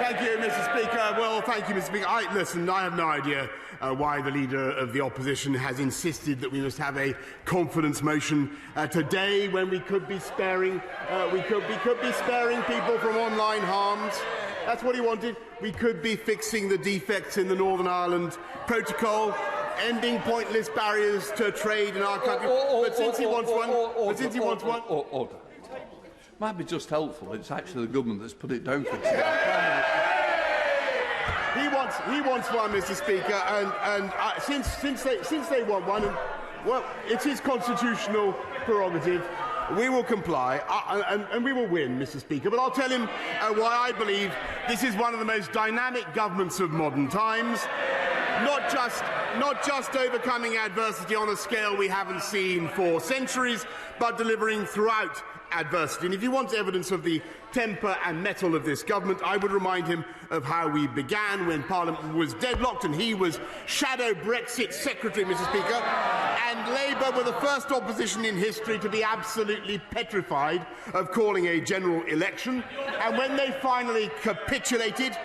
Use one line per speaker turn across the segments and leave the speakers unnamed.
Thank you, Mr. Speaker. Well, thank you, Mr. Speaker. Listen, I have no idea why the Leader of the Opposition has insisted that we must have a confidence motion today when we could be sparing people from online harms. That's what he wanted. We could be fixing the defects in the Northern Ireland Protocol, ending pointless barriers to trade in our country. But since he wants one...
Order. Might be just helpful. It's actually the government that's put it down for today.
He wants one, Mr. Speaker, and since they want one, well, it's his constitutional prerogative. We will comply, and we will win, Mr. Speaker. But I'll tell him why I believe this is one of the most dynamic governments of modern times. Not just overcoming adversity on a scale we haven't seen for centuries, but delivering throughout adversity. And if he wants evidence of the temper and mettle of this government, I would remind him of how we began when Parliament was deadlocked and he was shadow Brexit Secretary, Mr. Speaker, and Labour were the first opposition in history to be absolutely petrified of calling a general election. And when they finally capitulated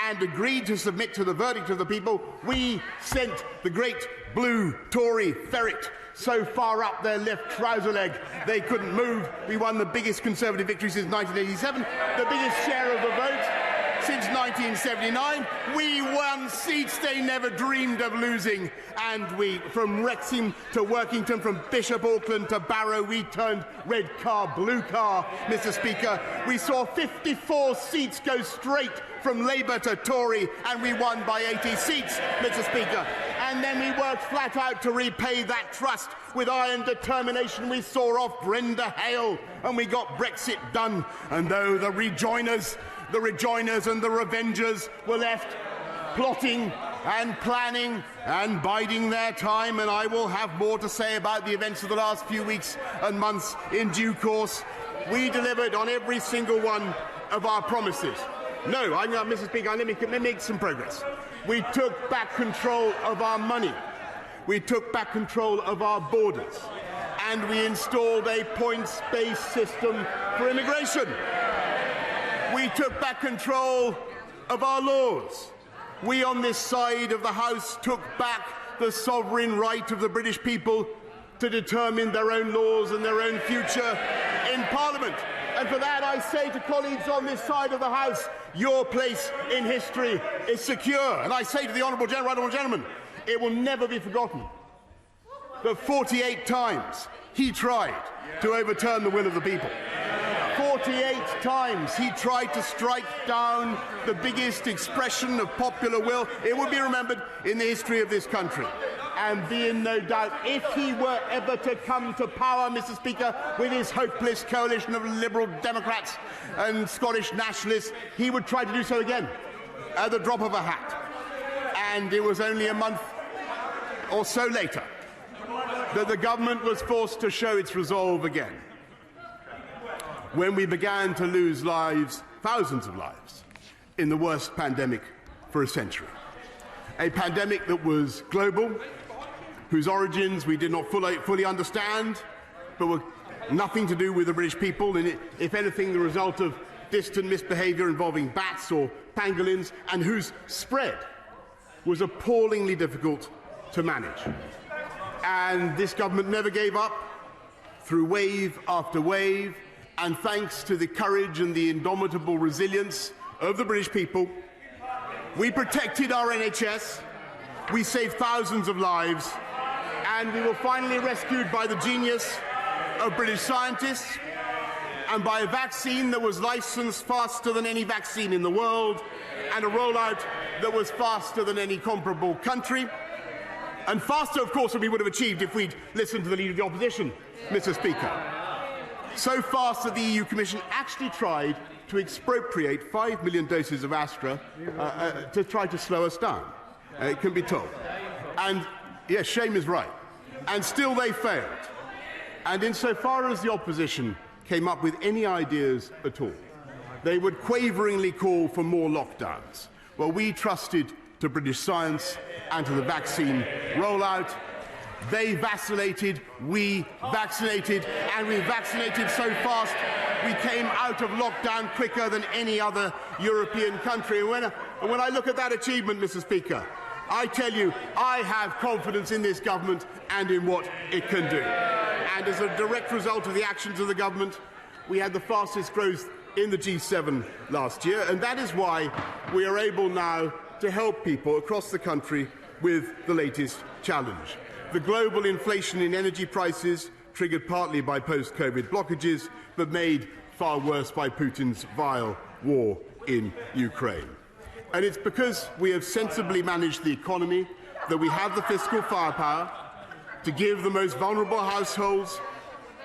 and agreed to submit to the verdict of the people, we sent the great blue Tory ferret so far up their left trouser leg they couldn't move. We won the biggest Conservative victory since 1987, the biggest share of the vote since 1979. We won seats they never dreamed of losing, and from Wrexham to Workington, from Bishop Auckland to Barrow, we turned red car, blue car, Mr. Speaker. We saw 54 seats go straight from Labour to Tory, and we won by 80 seats, Mr. Speaker. And then we worked flat out to repay that trust. With iron determination, we saw off Brenda Hale, and we got Brexit done. And though the rejoiners and the revengers were left plotting and planning and biding their time, and I will have more to say about the events of the last few weeks and months in due course, we delivered on every single one of our promises. No, Mr. Speaker, let me make some progress. We took back control of our money. We took back control of our borders. And we installed a points-based system for immigration. We took back control of our laws. We on this side of the House took back the sovereign right of the British people to determine their own laws and their own future in Parliament. And for that, I say to colleagues on this side of the House, your place in history is secure. And I say to the honourable gentleman, it will never be forgotten that 48 times he tried to overturn the will of the people. 48 times he tried to strike down the biggest expression of popular will, it will be remembered, in the history of this country. And be in no doubt, if he were ever to come to power, Mr. Speaker, with his hopeless coalition of Liberal Democrats and Scottish nationalists, he would try to do so again, at the drop of a hat. And it was only a month or so later that the government was forced to show its resolve again, when we began to lose lives, thousands of lives, in the worst pandemic for a century. A pandemic that was global, whose origins we did not fully understand, but were nothing to do with the British people, and if anything, the result of distant misbehaviour involving bats or pangolins, and whose spread was appallingly difficult to manage. And this government never gave up through wave after wave, and thanks to the courage and the indomitable resilience of the British people, we protected our NHS, we saved thousands of lives, and we were finally rescued by the genius of British scientists and by a vaccine that was licensed faster than any vaccine in the world, and a rollout that was faster than any comparable country. And faster, of course, than we would have achieved if we'd listened to the Leader of the Opposition, Mr. Speaker. So fast that the EU Commission actually tried to expropriate 5 million doses of Astra to try to slow us down, it can be told. And, yes, shame is right. And still they failed. And insofar as the opposition came up with any ideas at all, they would quaveringly call for more lockdowns. Well, we trusted to British science and to the vaccine rollout. They vacillated, we vaccinated, and we vaccinated so fast We came out of lockdown quicker than any other European country. And when I look at that achievement, Mr. Speaker, I tell you, I have confidence in this government and in what it can do. And as a direct result of the actions of the government, we had the fastest growth in the G7 last year, and that is why we are able now to help people across the country with the latest challenge. The global inflation in energy prices, triggered partly by post-COVID blockages, but made far worse by Putin's vile war in Ukraine. And it's because we have sensibly managed the economy that we have the fiscal firepower to give the most vulnerable households,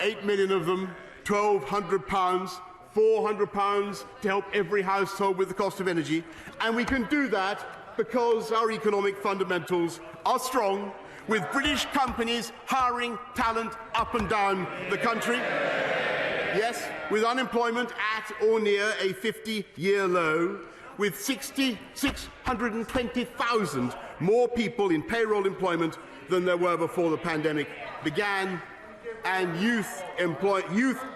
8 million of them, £1,200, £400 to help every household with the cost of energy. And we can do that because our economic fundamentals are strong, with British companies hiring talent up and down the country. Yes, with unemployment at or near a 50-year low, with 620,000 more people in payroll employment than there were before the pandemic began, and youth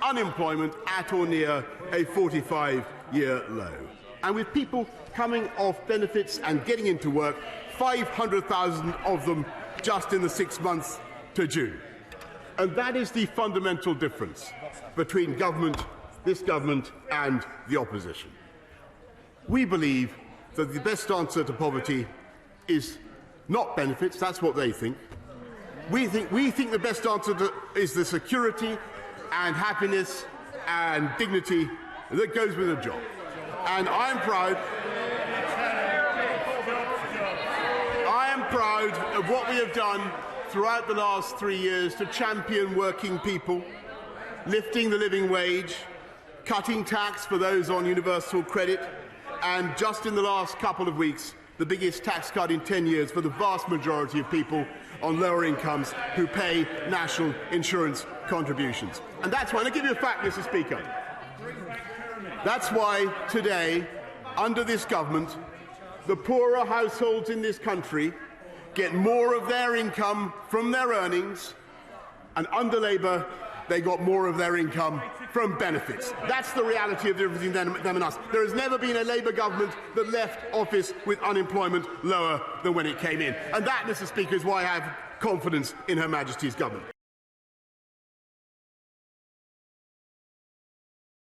unemployment at or near a 45-year low. And with people coming off benefits and getting into work, 500,000 of them just in the 6 months to June. And that is the fundamental difference between this government and the opposition. We believe that the best answer to poverty is not benefits, that's what they think. We think the best answer is the security and happiness and dignity that goes with a job. And I am proud of what we have done throughout the last 3 years to champion working people, lifting the living wage, cutting tax for those on universal credit, and just in the last couple of weeks, the biggest tax cut in 10 years for the vast majority of people on lower incomes who pay national insurance contributions. And that's why, and I'll give you a fact, Mr. Speaker. That's why today, under this government, the poorer households in this country get more of their income from their earnings, and under Labour, they got more of their income from benefits. That's the reality of the difference between them and us. There has never been a Labour government that left office with unemployment lower than when it came in. And that, Mr. Speaker, is why I have confidence in Her Majesty's government.